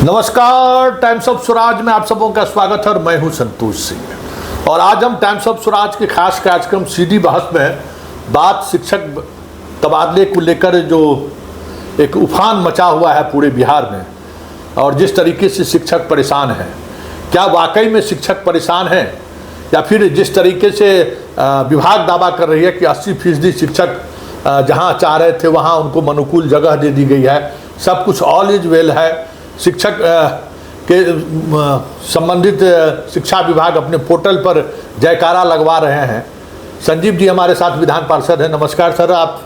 नमस्कार, times of Swaraj में आप सबों का स्वागत है और मैं हूं संतोष सिंह। और आज हम टाइम्स ऑफ स्वराज के खास कार्यक्रम सीधी बहस में बात शिक्षक तबादले को लेकर जो एक उफान मचा हुआ है पूरे बिहार में और जिस तरीके से शिक्षक परेशान हैं, क्या वाकई में शिक्षक परेशान हैं या फिर जिस तरीके से विभाग दावा कर रही है कि 80% शिक्षक जहां चाह रहे थे वहां उनको अनुकूल जगह दे दी गई है, सब कुछ ऑल इज वेल है। शिक्षक के संबंधित शिक्षा विभाग अपने पोर्टल पर जयकारा लगवा रहे हैं। संजीव जी हमारे साथ विधान पार्षद हैं। नमस्कार सर। आप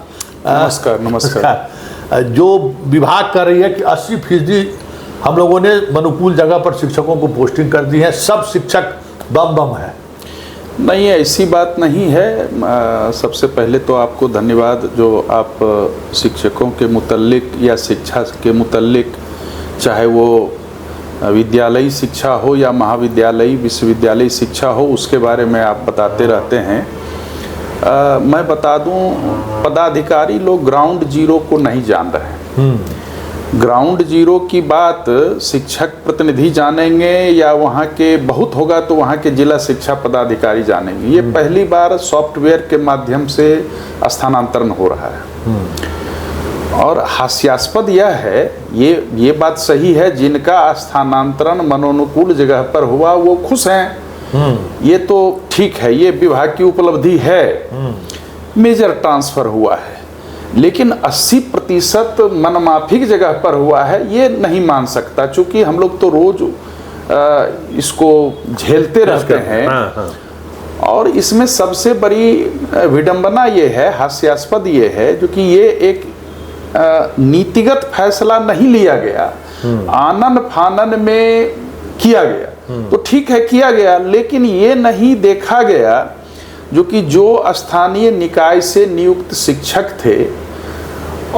नमस्कार। जो विभाग कर रही है कि 80% हम लोगों ने अनुकूल जगह पर शिक्षकों को पोस्टिंग कर दी है, सब शिक्षक बम बम है। नहीं, ऐसी बात नहीं है। सबसे पहले तो आपको धन्यवाद जो आप शिक्षकों के मुतल्लिक या शिक्षा के मुतल्लिक, चाहे वो विद्यालयी शिक्षा हो या महाविद्यालयी विश्वविद्यालयी शिक्षा हो, उसके बारे में आप बताते रहते हैं। मैं बता दूं, पदाधिकारी लोग ग्राउंड जीरो को नहीं जान रहे। ग्राउंड जीरो की बात शिक्षक प्रतिनिधि जानेंगे या वहाँ के बहुत होगा तो वहाँ के जिला शिक्षा पदाधिकारी जानेंगे। ये पहली बार सॉफ्टवेयर के माध्यम से स्थानांतरण हो रहा है। और हास्यास्पद यह है, ये बात सही है, जिनका स्थानांतरण मनोनुकूल जगह पर हुआ वो खुश हैं, ये तो ठीक है, ये विभाग की उपलब्धि है। मेजर ट्रांसफर हुआ है, लेकिन 80% मनमाफिक जगह पर हुआ है, ये नहीं मान सकता। चूंकि हम लोग तो रोज इसको झेलते रहते हैं। और इसमें सबसे बड़ी विडंबना ये है, हास्यास्पद ये है, जो कि ये एक नीतिगत फैसला नहीं लिया गया, आनन फानन में किया गया। तो ठीक है, किया गया, लेकिन ये नहीं देखा गया जो कि जो स्थानीय निकाय से नियुक्त शिक्षक थे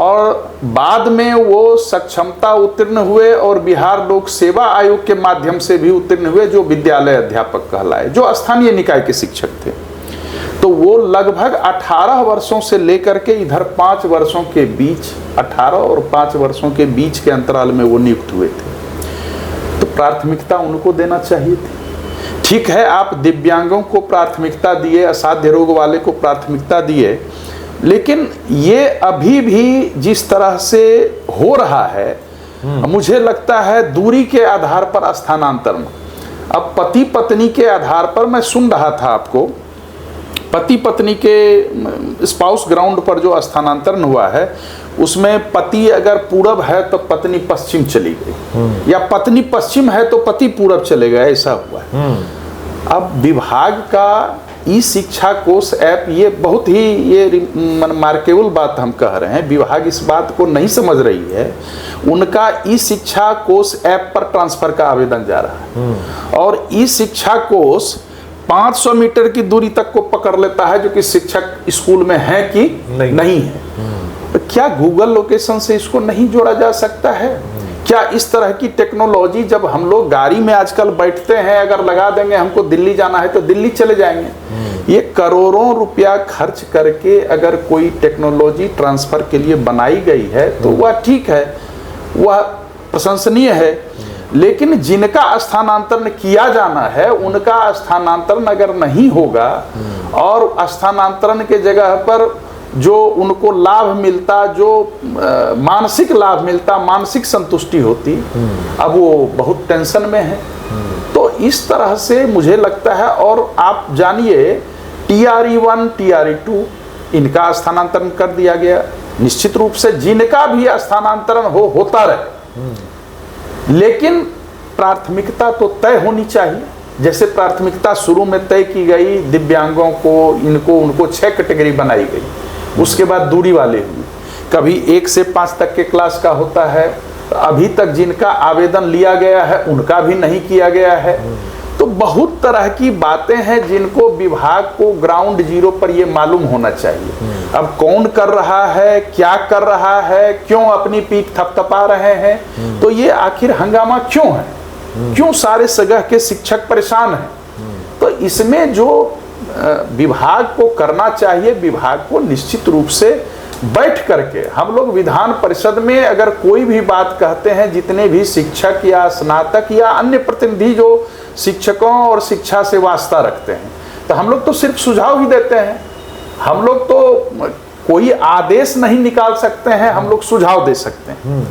और बाद में वो सक्षमता उत्तीर्ण हुए और बिहार लोक सेवा आयोग के माध्यम से भी उत्तीर्ण हुए, जो विद्यालय अध्यापक कहलाए, जो स्थानीय निकाय के शिक्षक थे। तो वो लगभग 18 वर्षों से लेकर के इधर 5 वर्षों के बीच, 18 और 5 वर्षों के बीच के अंतराल में वो नियुक्त हुए थे। तो प्राथमिकता उनको देना चाहिए थी। ठीक है, आप दिव्यांगों को प्राथमिकता दिए, असाध्य रोग वाले को प्राथमिकता दिए, लेकिन ये अभी भी जिस तरह से हो रहा है, मुझे लगता है दूरी के आधार पर स्थानांतरण। अब पति पत्नी के आधार पर मैं सुन रहा था आपको, पति पत्नी के स्पाउस ग्राउंड पर जो स्थानांतरण हुआ है, उसमें पति अगर पूरब है तो पत्नी पश्चिम चली गई, या पत्नी पश्चिम है तो पति पूरब चले गए, ऐसा हुआ है। अब विभाग का ई शिक्षा कोष ऐप, ये बहुत ही ये मार्केबल बात हम कह रहे हैं, विभाग इस बात को नहीं समझ रही है। उनका ई शिक्षा कोष ऐप पर ट्रांसफर का आवेदन जा रहा है और ई शिक्षा कोष 500 मीटर की दूरी तक को पकड़ लेता है, जो कि शिक्षक स्कूल में है कि नहीं है। तो क्या गूगल लोकेशन से इसको नहीं जोड़ा जा सकता है? क्या इस तरह की टेक्नोलॉजी, जब हम लोग गाड़ी में आजकल बैठते हैं, अगर लगा देंगे हमको दिल्ली जाना है तो दिल्ली चले जाएंगे। ये करोड़ों रुपया खर्च करके अगर कोई टेक्नोलॉजी ट्रांसफर के लिए बनाई गई है तो वह ठीक है, वह प्रशंसनीय है। लेकिन जिनका स्थानांतरण किया जाना है, उनका स्थानांतरण अगर नहीं होगा और स्थानांतरण के जगह पर जो उनको लाभ मिलता, जो मानसिक लाभ मिलता, मानसिक संतुष्टि होती, अब वो बहुत टेंशन में है। तो इस तरह से मुझे लगता है। और आप जानिए, TRE1 TRE2 इनका स्थानांतरण कर दिया गया। निश्चित रूप से जिनका भी स्थानांतरण होता रहे, लेकिन प्राथमिकता तो तय होनी चाहिए। जैसे प्राथमिकता शुरू में तय की गई, दिव्यांगों को, इनको, उनको 6 कैटेगरी बनाई गई, उसके बाद दूरी वाले हुए, कभी 1 से 5 तक के क्लास का होता है। अभी तक जिनका आवेदन लिया गया है उनका भी नहीं किया गया है। तो बहुत तरह की बातें हैं जिनको विभाग को ग्राउंड जीरो पर ये मालूम होना चाहिए। अब कौन कर रहा है, क्या कर रहा है, क्यों अपनी पीठ थपथपा रहे हैं, तो ये आखिर हंगामा क्यों है, क्यों सारे जगह के शिक्षक परेशान हैं। तो इसमें जो विभाग को करना चाहिए, विभाग को निश्चित रूप से बैठ करके हम लोग विधान परिषद में अगर कोई भी बात कहते हैं, जितने भी शिक्षक या स्नातक या अन्य प्रतिनिधि जो शिक्षकों और शिक्षा से वास्ता रखते हैं, तो हम लोग तो सिर्फ सुझाव ही देते हैं। हम लोग तो कोई आदेश नहीं निकाल सकते हैं, हम लोग सुझाव दे सकते हैं।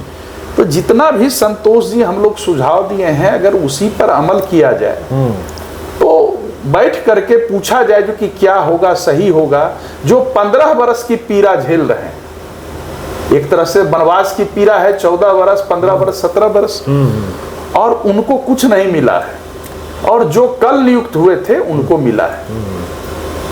तो जितना भी संतोष जी हम लोग सुझाव दिए हैं, अगर उसी पर अमल किया जाए तो बैठ करके पूछा जाए जो कि क्या होगा, सही होगा। जो 15 वर्ष की पीड़ा झेल रहे हैं, एक तरह से वनवास की पीड़ा है, 14 वर्ष, 15 वर्ष, 17 वर्ष, और उनको कुछ नहीं मिला है, और जो कल नियुक्त हुए थे उनको मिला है।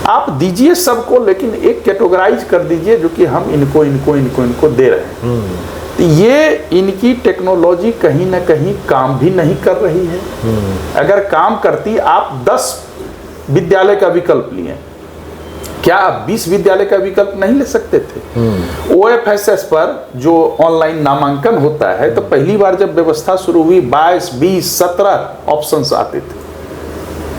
आप दीजिए सबको, लेकिन एक कैटेगराइज कर दीजिए जो कि हम इनको इनको इनको इनको दे रहे हैं। तो ये इनकी टेक्नोलॉजी कहीं ना कहीं काम भी नहीं कर रही है। अगर काम करती, आप 10 विद्यालय का विकल्प लिए, क्या आप 20 विद्यालय का विकल्प नहीं ले सकते थे? OFSS पर जो ऑनलाइन नामांकन होता है, तो पहली बार जब व्यवस्था शुरू हुई 22, 20, 17 ऑप्शंस आते थे।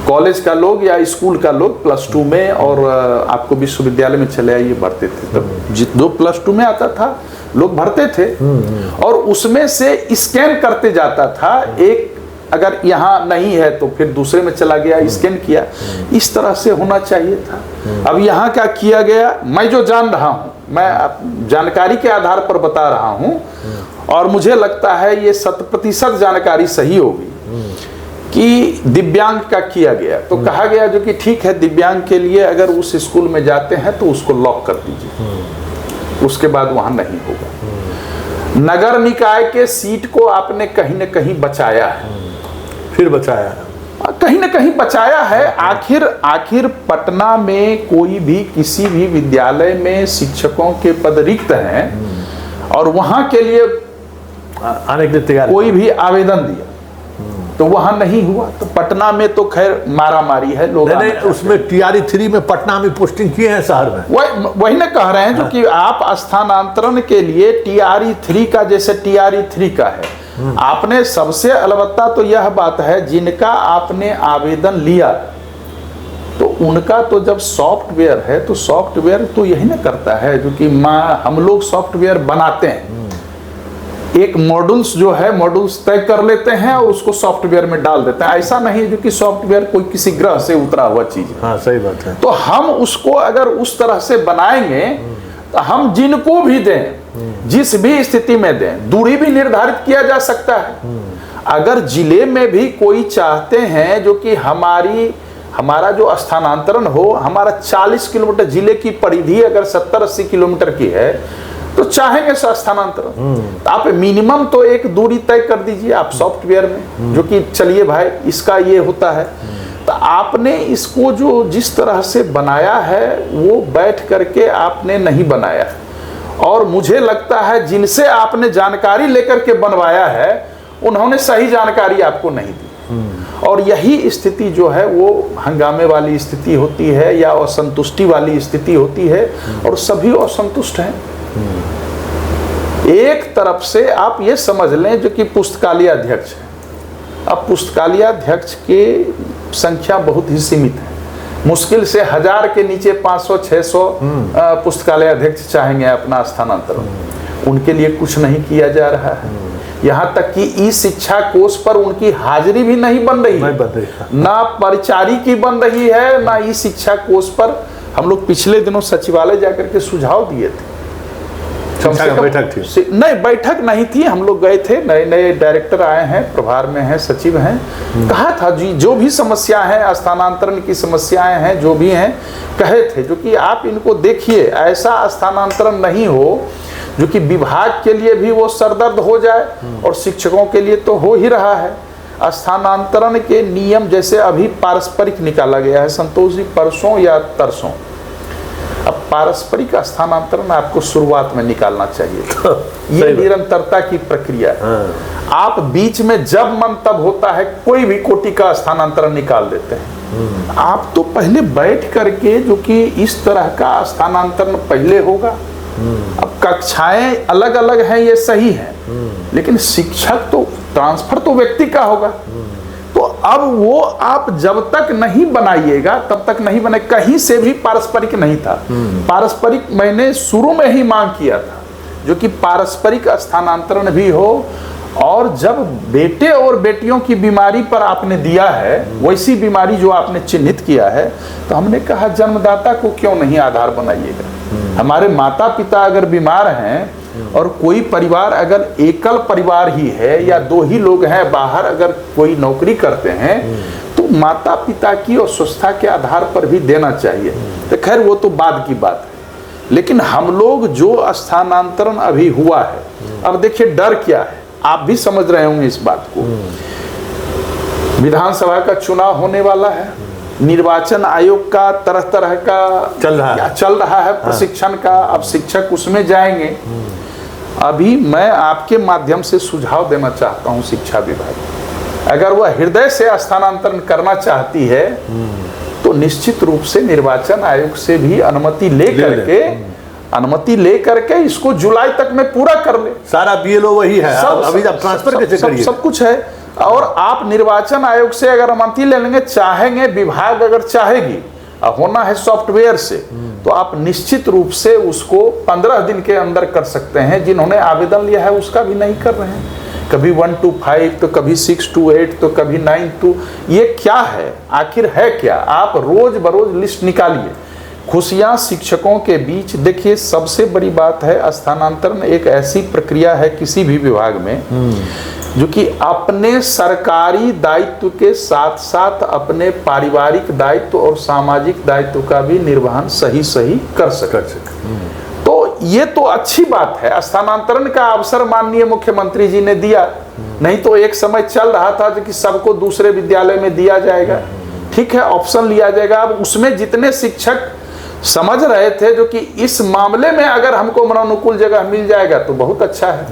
कॉलेज का लोग या स्कूल का लोग +2 में, और आपको विश्वविद्यालय में चले आइए भरते थे। तब जो +2 में आता था लोग भरते थे, और उसमें से स्कैन करते जाता था। एक अगर यहाँ नहीं है तो फिर दूसरे में चला गया, स्कैन किया। इस तरह से होना चाहिए था। अब यहाँ क्या किया गया, मैं जो जान रहा हूँ, मैं जानकारी के आधार पर बता रहा हूँ, और मुझे लगता है ये 100% जानकारी सही होगी कि दिव्यांग का किया गया। तो कहा गया जो कि ठीक है, दिव्यांग के लिए अगर उस स्कूल में जाते हैं तो उसको लॉक कर दीजिए, उसके बाद वहां नहीं होगा। नगर निकाय के सीट को आपने कहीं न कहीं बचाया है, फिर बचाया है, कहीं न कहीं बचाया है। आखिर पटना में कोई भी किसी भी विद्यालय में शिक्षकों के पद रिक्त हैं, और वहां के लिए आने के लिए तैयार कोई भी आवेदन दिया तो वहां नहीं हुआ। तो पटना में तो खैर मारा मारी है, लोग नहीं, उसमें TRE 3 में पटना में पोस्टिंग किए हैं शहर में। वही ना कह रहे हैं जो कि आप स्थानांतरण के लिए TRE 3 का, जैसे TRE 3 का है, आपने सबसे अलबत्ता तो यह बात है, जिनका आपने आवेदन लिया तो उनका तो जब सॉफ्टवेयर है, तो सॉफ्टवेयर तो यही ना करता है जो कि हम लोग सॉफ्टवेयर बनाते हैं, एक मॉड्यूल्स जो है, मॉड्यूल्स तय कर लेते हैं और उसको सॉफ्टवेयर में डाल देते हैं। ऐसा नहीं है जो कि सॉफ्टवेयर कोई किसी ग्रह से उतरा हुआ चीज है। हाँ, सही बात है। तो हम उसको अगर उस तरह से बनाएंगे तो हम जिनको भी दें, जिस भी स्थिति में दें, दूरी भी निर्धारित किया जा सकता है। अगर जिले में भी कोई चाहते हैं जो कि हमारा जो स्थानांतरण हो, हमारा 40 किलोमीटर जिले की परिधि अगर 70-80 किलोमीटर की है, तो चाहेंगे स्थानांतरण, तो आप मिनिमम तो एक दूरी तय कर दीजिए आप सॉफ्टवेयर में, जो कि चलिए भाई इसका ये होता है। तो आपने इसको जो जिस तरह से बनाया है वो बैठ करके आपने नहीं बनाया है, और मुझे लगता है जिनसे आपने जानकारी लेकर के बनवाया है उन्होंने सही जानकारी आपको नहीं दी, और यही स्थिति जो है वो हंगामे वाली स्थिति होती है या असंतुष्टि वाली स्थिति होती है, और सभी असंतुष्ट हैं। एक तरफ से आप ये समझ लें जो कि पुस्तकालय अध्यक्ष है, अब पुस्तकालय अध्यक्ष की संख्या बहुत ही सीमित है, मुश्किल से 1000 के नीचे 500-600 पुस्तकालय अध्यक्ष चाहेंगे अपना स्थानांतरण, उनके लिए कुछ नहीं किया जा रहा है। यहाँ तक कि ई-शिक्षा कोष पर उनकी हाजिरी भी नहीं बन रही है, ना परिचारी की बन रही है, ना ई-शिक्षा कोष पर। हम लोग पिछले दिनों सचिवालय जाकर के सुझाव दिए थे, बैठक थी नहीं, बैठक नहीं थी, हम लोग गए थे, नए नए डायरेक्टर आए हैं, प्रभार में हैं, सचिव हैं, कहा था जी जो भी समस्या है, स्थानांतरण की समस्याएं हैं जो भी हैं, कहे थे जो कि आप इनको देखिए, ऐसा स्थानांतरण नहीं हो जो कि विभाग के लिए भी वो सरदर्द हो जाए और शिक्षकों के लिए तो हो ही रहा है। स्थानांतरण के नियम जैसे अभी पारस्परिक निकाला गया है संतोष जी, परसों या तरसों। अब पारस्परिक स्थानांतरण आपको शुरुआत में निकालना चाहिए, ये निरंतरता की प्रक्रिया है। आप बीच में जब मन तब होता है कोई भी कोटि का स्थानांतरण निकाल देते हैं। आप तो पहले बैठ करके जो कि इस तरह का स्थानांतरण पहले होगा। अब कक्षाएं अलग अलग हैं, ये सही है, लेकिन शिक्षक तो ट्रांसफर तो व्यक्ति का होगा। तो अब वो आप जब तक नहीं बनाइएगा तब तक नहीं बने। कहीं से भी पारस्परिक नहीं था। पारस्परिक मैंने शुरू में ही मांग किया था, जो कि पारस्परिक स्थानांतरण भी हो। और जब बेटे और बेटियों की बीमारी पर आपने दिया है, वैसी बीमारी जो आपने चिन्हित किया है, तो हमने कहा जन्मदाता को क्यों नहीं आधार बनाइएगा। हमारे माता पिता अगर बीमार हैं और कोई परिवार अगर एकल परिवार ही है या 2 ही लोग हैं, बाहर अगर कोई नौकरी करते हैं, तो माता पिता की और स्वस्थता के आधार पर भी देना चाहिए। तो खैर वो तो बाद की बात है। लेकिन हम लोग जो स्थानांतरण अभी हुआ है, अब देखिए डर क्या है, आप भी समझ रहे होंगे इस बात को। विधानसभा का चुनाव होने वाला है, निर्वाचन आयोग का तरह तरह का चल रहा है प्रशिक्षण का। अब शिक्षक उसमें जाएंगे। अभी मैं आपके माध्यम से सुझाव देना चाहता हूं शिक्षा विभाग, अगर वह हृदय से स्थानांतरण करना चाहती है तो निश्चित रूप से निर्वाचन आयोग से भी अनुमति ले करके इसको जुलाई तक में पूरा कर ले। सारा बीएलओ वही है, अभी जब ट्रांसफर कैसे करिए? सब कुछ है। और आप निर्वाचन आयोग से अगर अनुमति ले लेंगे, चाहेंगे, विभाग अगर चाहेगी, होना है सॉफ्टवेयर से, तो आप निश्चित रूप से उसको 15 दिन के अंदर कर सकते हैं। जिन्होंने आवेदन लिया है उसका भी नहीं कर रहे हैं। कभी 1 to 5 तो कभी 6 to 8 तो कभी 9 to, ये क्या है आखिर है क्या? आप रोज बरोज लिस्ट निकालिए। खुशियां शिक्षकों के बीच। देखिए सबसे बड़ी बात है, स्थानांतरण एक ऐसी प्रक्रिया है किसी भी विभाग में जो कि अपने सरकारी दायित्व के साथ साथ अपने पारिवारिक दायित्व और सामाजिक दायित्व का भी निर्वहन सही कर सके। तो ये तो अच्छी बात है। स्थानांतरण का अवसर माननीय मुख्यमंत्री जी ने दिया, नहीं तो एक समय चल रहा था कि सबको दूसरे विद्यालय में दिया जाएगा, ठीक है, ऑप्शन लिया जाएगा। अब उसमें जितने शिक्षक समझ रहे थे जो कि इस मामले में अगर हमको मनोनुकूल जगह मिल जाएगा तो बहुत अच्छा है,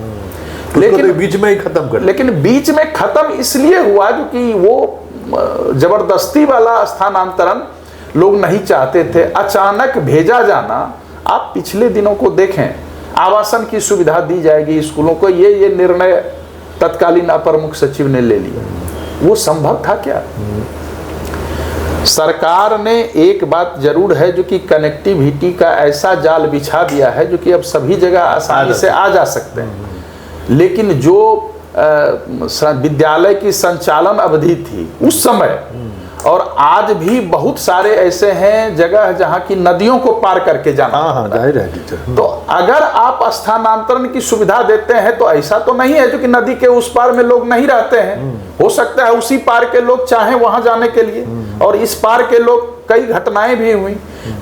लेकिन बीच में ही खत्म कर। लेकिन बीच में खत्म इसलिए हुआ जो कि वो जबरदस्ती वाला स्थानांतरण लोग नहीं चाहते थे। अचानक भेजा जाना, आप पिछले दिनों को देखें, आवासन की सुविधा दी जाएगी स्कूलों को, ये निर्णय तत्कालीन अपर मुख्य सचिव ने ले लिया। वो संभव था क्या? सरकार ने एक बात जरूर है जो कि कनेक्टिविटी का ऐसा जाल बिछा दिया है जो कि अब सभी जगह आसानी से आ जा सकते हैं। लेकिन जो विद्यालय की संचालन अवधि थी उस समय, और आज भी बहुत सारे ऐसे हैं जगह जहां की नदियों को पार करके जाना जाहिर है। तो अगर आप स्थानांतरण की सुविधा देते हैं तो ऐसा तो नहीं है जो कि नदी के उस पार में लोग नहीं रहते हैं। हो सकता है उसी पार के लोग चाहें वहां जाने के लिए, और इस पार के लोग, कई घटनाएं भी हुई।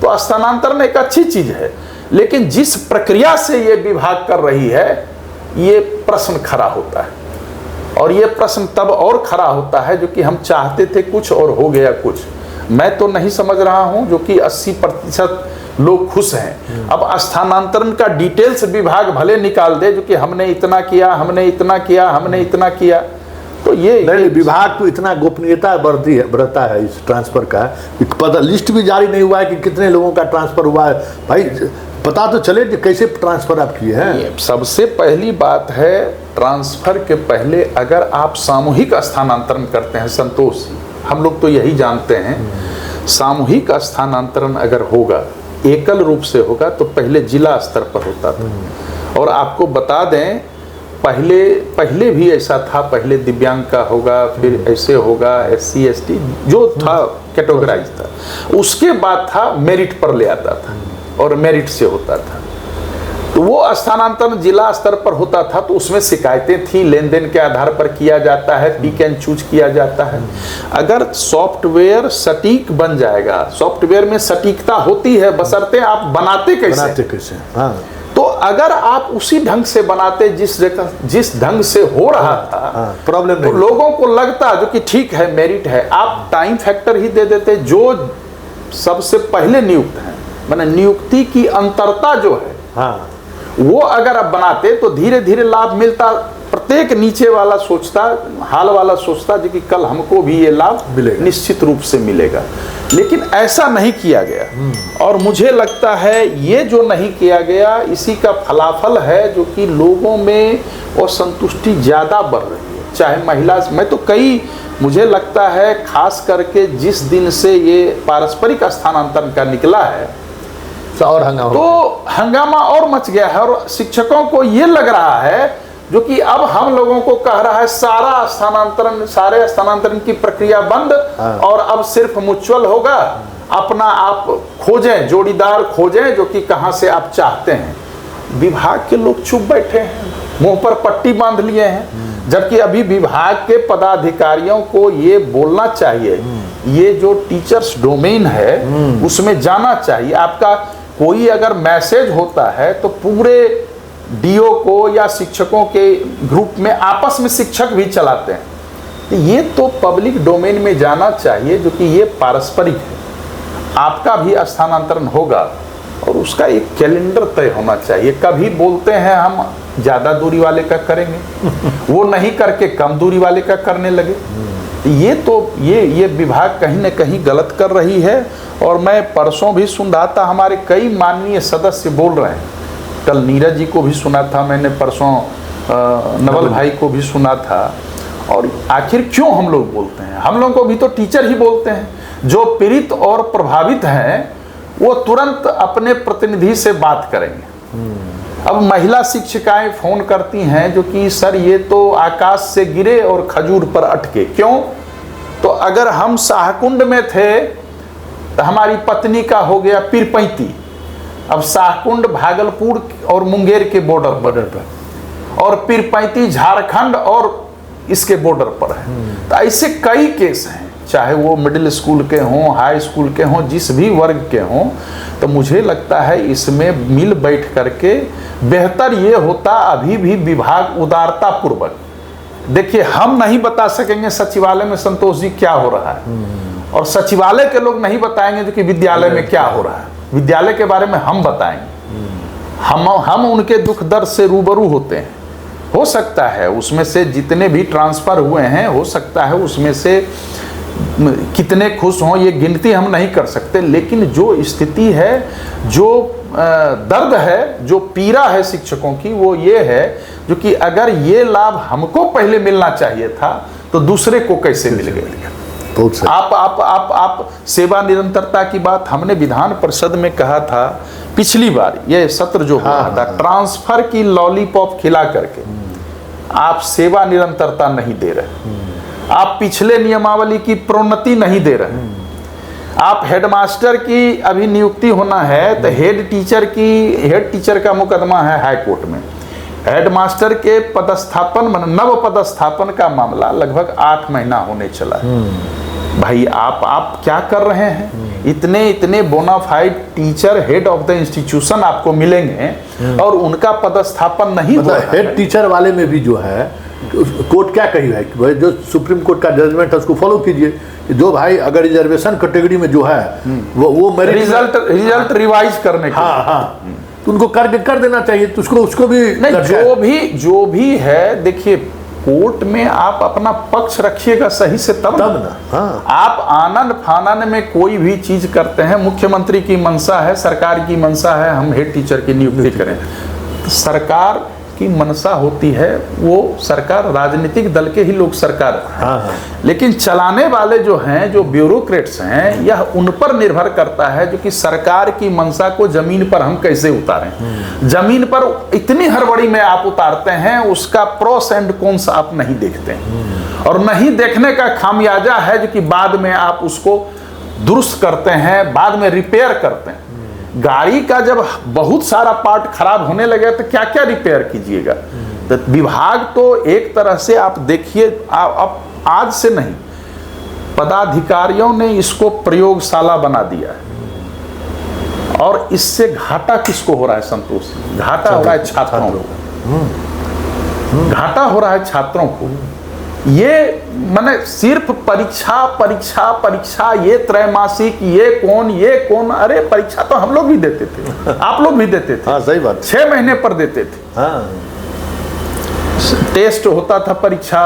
तो स्थानांतरण एक अच्छी चीज है, लेकिन जिस प्रक्रिया से ये विभाग कर रही है, ये प्रश्न खड़ा होता है। और ये प्रश्न तब और खड़ा होता है जो कि हम चाहते थे कुछ और हो गया कुछ। मैं तो नहीं समझ रहा हूं जो कि 80% लोग खुश हैं। अब स्थानांतरण का डिटेल्स विभाग भले निकाल दे जो कि हमने इतना किया, हमने इतना किया, हमने इतना किया, तो ये नहीं, विभाग तो इतना गोपनीयता बरता है इस ट्रांसफर का, पता लिस्ट भी जारी नहीं हुआ है कि कितने लोगों का ट्रांसफर हुआ है। भाई पता तो चले कि कैसे ट्रांसफर आप किए हैं। सबसे पहली बात है, ट्रांसफर के पहले अगर आप सामूहिक स्थानांतरण करते हैं, संतोष, हम लोग तो यही जानते हैं, सामूहिक स्थानांतरण अगर होगा, एकल रूप से होगा, तो पहले जिला स्तर पर होता था। और आपको बता दें, पहले भी ऐसा था, पहले दिव्यांग का होगा, फिर ऐसे होगा, SC ST जो था कैटेगराइज था, उसके बाद था मेरिट पर ले आता था और मेरिट से होता था। तो वो स्थानांतरण जिला स्तर पर होता था, तो उसमें शिकायतें थी, लेन देन के आधार पर किया जाता है, पिक एंड चूज किया जाता है। अगर सॉफ्टवेयर सटीक बन जाएगा, सॉफ्टवेयर में सटीकता होती है, बशर्ते आप बनाते कैसे। हाँ। तो अगर आप उसी ढंग से बनाते जिस ढंग से हो रहा था, प्रॉब्लम नहीं, तो लोगों को लगता जो कि ठीक है, मेरिट है, आप टाइम फैक्टर ही दे देते। जो सबसे पहले नियुक्त हैं, माने नियुक्ति की अंतरता जो है, हाँ, वो अगर आप बनाते तो धीरे धीरे लाभ मिलता। प्रत्येक नीचे वाला सोचता, हाल वाला सोचता जो कि कल हमको भी ये लाभ निश्चित रूप से मिलेगा। लेकिन ऐसा नहीं किया गया, और मुझे लगता है ये जो नहीं किया गया, इसी का फलाफल है जो कि लोगों में असंतुष्टि ज़्यादा बढ़ रही है। चाहे महिला, मैं तो कई मुझे लगता है खास करके जिस दिन से ये पारस्परिक स्थानांतरण का निकला है तो और हंगामा तो हंगामा और मच गया है। और शिक्षकों को ये लग रहा है जो कि अब हम लोगों को कह रहा है सारे स्थानांतरण की प्रक्रिया बंद और अब सिर्फ म्यूचुअल होगा, अपना आप खोजें, जोड़ीदार खोजें जो कि कहां से आप चाहते हैं। विभाग के लोग चुप बैठे हैं, मुंह पर पट्टी बांध लिए हैं, जबकि अभी विभाग के पदाधिकारियों को ये बोलना चाहिए, ये जो टीचर्स डोमेन है उसमें जाना चाहिए। आपका कोई अगर मैसेज होता है तो पूरे डीओ को या शिक्षकों के ग्रुप में आपस में शिक्षक भी चलाते हैं, तो ये तो पब्लिक डोमेन में जाना चाहिए जो कि ये पारस्परिक है। आपका भी स्थानांतरण होगा और उसका एक कैलेंडर तय होना चाहिए। कभी बोलते हैं हम ज़्यादा दूरी वाले का करेंगे, वो नहीं करके कम दूरी वाले का करने लगे। ये विभाग कहीं न कहीं गलत कर रही है। और मैं परसों भी सुन रहा था, हमारे कई माननीय सदस्य बोल रहे हैं, कल नीरज जी को भी सुना था मैंने, परसों नवल भाई को भी सुना था। और आखिर क्यों हम लोग बोलते हैं? हम लोगों को भी तो टीचर ही बोलते हैं। जो पीड़ित और प्रभावित हैं वो तुरंत अपने प्रतिनिधि से बात करेंगे। अब महिला शिक्षिकाएं फोन करती हैं जो कि सर ये तो आकाश से गिरे और खजूर पर अटके। क्यों? तो अगर हम शाहकुंड में थे तो हमारी पत्नी का हो गया पीरपैंती, अब शाहकुंड भागलपुर और मुंगेर के बॉर्डर पर, और पीरपैंती झारखंड और इसके बॉर्डर पर है। तो ऐसे कई केस हैं, चाहे वो मिडिल स्कूल के हों, हाई स्कूल के हों, जिस भी वर्ग के हों। तो मुझे लगता है इसमें मिल बैठ करके बेहतर ये होता, अभी भी विभाग उदारता पूर्वक, देखिए हम नहीं बता सकेंगे सचिवालय में संतोष जी क्या हो रहा है, और सचिवालय के लोग नहीं बताएंगे जो कि विद्यालय में क्या हो रहा है। विद्यालय के बारे में हम बताएंगे, हम उनके दुख दर्द से रूबरू होते हैं। हो सकता है उसमें से जितने भी ट्रांसफर हुए हैं, हो सकता है उसमें से कितने खुश हों ये गिनती हम नहीं कर सकते, लेकिन जो स्थिति है, जो दर्द है, जो पीड़ा है शिक्षकों की, वो ये है जो कि अगर ये लाभ हमको पहले मिलना चाहिए था तो दूसरे को कैसे मिल गया। आप सेवा निरंतरता की बात हमने विधान परिषद में कहा था पिछली बार, ये सत्र जो हुआ था, ट्रांसफर की लॉलीपॉप खिला करके आप सेवा निरंतरता नहीं दे रहे, आप पिछले नियमावली की प्रोन्नति नहीं दे रहे, आप हेडमास्टर की अभी नियुक्ति होना है तो हेड टीचर का मुकदमा है हाई कोर्ट में, हेडमास्टर के पदस्थापन नव पदस्थापन का मामला लगभग 8 महीना होने चला है। भाई आप क्या कर रहे हैं? इतने bonafide teacher head of the institution आपको मिलेंगे और उनका पदस्थापन नहीं हुआ। हेड टीचर वाले में भी जो है कोर्ट क्या कही है कि जो सुप्रीम कोर्ट का जजमेंट है उसको फॉलो कीजिए। जो भाई अगर रिजर्वेशन कैटेगरी में जो है वो रिजल्ट रिवाइज करने के तो उनको कर देना चाहिए, तो उसको भी नहीं, जो भी है देखिए, कोर्ट में आप अपना पक्ष रखिएगा सही से तब ना। आप आनन फानन में कोई भी चीज करते हैं, मुख्यमंत्री की मंशा है, सरकार की मंशा है हम हेड टीचर की नियुक्ति करें, तो सरकार की मंशा होती है, वो सरकार राजनीतिक दल के ही लोग सरकार है। लेकिन चलाने वाले जो हैं, जो ब्यूरोक्रेट्स हैं, यह उन पर निर्भर करता है जो कि सरकार की मंशा को जमीन पर हम कैसे उतारें। जमीन पर इतनी हड़बड़ी में आप उतारते हैं, उसका प्रोस एंड कॉन्स आप नहीं देखते हैं, और नहीं देखने का खामियाजा है जो कि बाद में आप उसको दुरुस्त करते हैं, बाद में रिपेयर करते हैं। गाड़ी का जब बहुत सारा पार्ट खराब होने लगे तो क्या क्या रिपेयर कीजिएगा। तो विभाग तो एक तरह से आप देखिए, अब आज से नहीं, पदाधिकारियों ने इसको प्रयोगशाला बना दिया है, और इससे घाटा किसको हो रहा है संतोष? घाटा हो रहा है छात्रों को, घाटा हो रहा है छात्रों को। ये माने सिर्फ परीक्षा, ये त्रैमासिक, ये कौन, अरे परीक्षा तो हम लोग भी देते थे, आप लोग भी देते थे। सही बात। 6 महीने पर देते थे। टेस्ट होता था परीक्षा,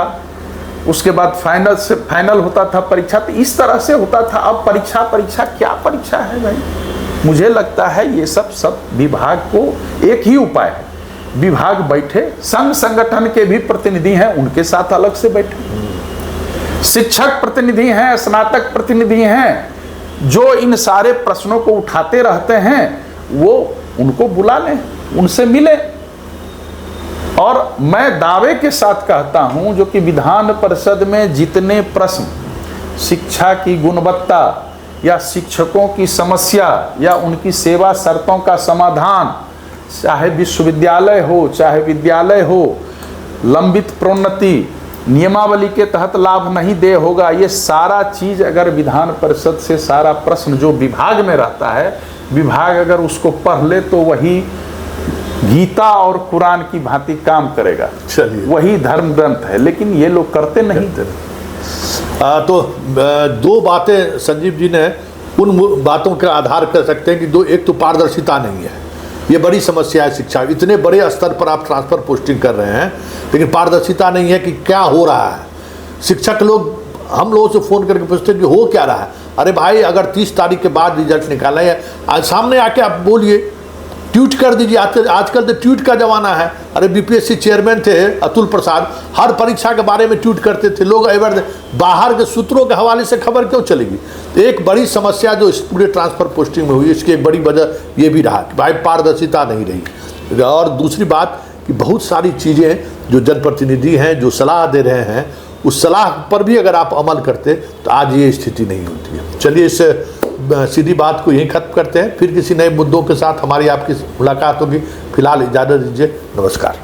उसके बाद फाइनल होता था परीक्षा, तो इस तरह से होता था। अब परीक्षा क्या परीक्षा है भाई? मुझे लगता है ये सब विभाग को एक ही उपाय है, विभाग बैठे, संघ संगठन के भी प्रतिनिधि हैं, उनके साथ अलग से बैठे, शिक्षक प्रतिनिधि हैं, स्नातक प्रतिनिधि हैं, जो इन सारे प्रश्नों को उठाते रहते हैं, वो उनको बुला लें, उनसे मिले। और मैं दावे के साथ कहता हूं जो कि विधान परिषद में जितने प्रश्न शिक्षा की गुणवत्ता या शिक्षकों की समस्या या उनकी सेवा शर्तों का समाधान, चाहे विश्वविद्यालय हो चाहे विद्यालय हो, लंबित प्रोन्नति, नियमावली के तहत लाभ नहीं दे होगा, ये सारा चीज अगर विधान परिषद से सारा प्रश्न जो विभाग में रहता है, विभाग अगर उसको पढ़ ले तो वही गीता और कुरान की भांति काम करेगा। चलिए, वही धर्म ग्रंथ है, लेकिन ये लोग करते नहीं। तो दो बातें संजीव जी ने उन बातों का आधार कर सकते हैं कि दो, एक तो पारदर्शिता नहीं है, ये बड़ी समस्या है शिक्षा। इतने बड़े स्तर पर आप ट्रांसफर पोस्टिंग कर रहे हैं, लेकिन पारदर्शिता नहीं है कि क्या हो रहा है। शिक्षक लोग हम लोगों से फ़ोन करके पूछते हैं कि हो क्या रहा है। अरे भाई, अगर 30 तारीख के बाद रिजल्ट निकाला है, आज सामने आके आप बोलिए, ट्वीट कर दीजिए। आजकल तो ट्वीट का ज़माना है। अरे बीपीएससी चेयरमैन थे अतुल प्रसाद, हर परीक्षा के बारे में ट्वीट करते थे। लोग एवर बाहर के सूत्रों के हवाले से खबर क्यों चलेगी? तो एक बड़ी समस्या जो इस पूरे ट्रांसफ़र पोस्टिंग में हुई, इसकी एक बड़ी वजह ये भी रहा कि भाई पारदर्शिता नहीं रही। और दूसरी बात कि बहुत सारी चीज़ें जो जनप्रतिनिधि हैं जो सलाह दे रहे हैं, उस सलाह पर भी अगर आप अमल करते तो आज ये स्थिति नहीं होती है। चलिए, इस सीधी बात को यहीं खत्म करते हैं, फिर किसी नए मुद्दों के साथ हमारी आपकी मुलाकात होगी। फिलहाल इजाज़त दीजिए, नमस्कार।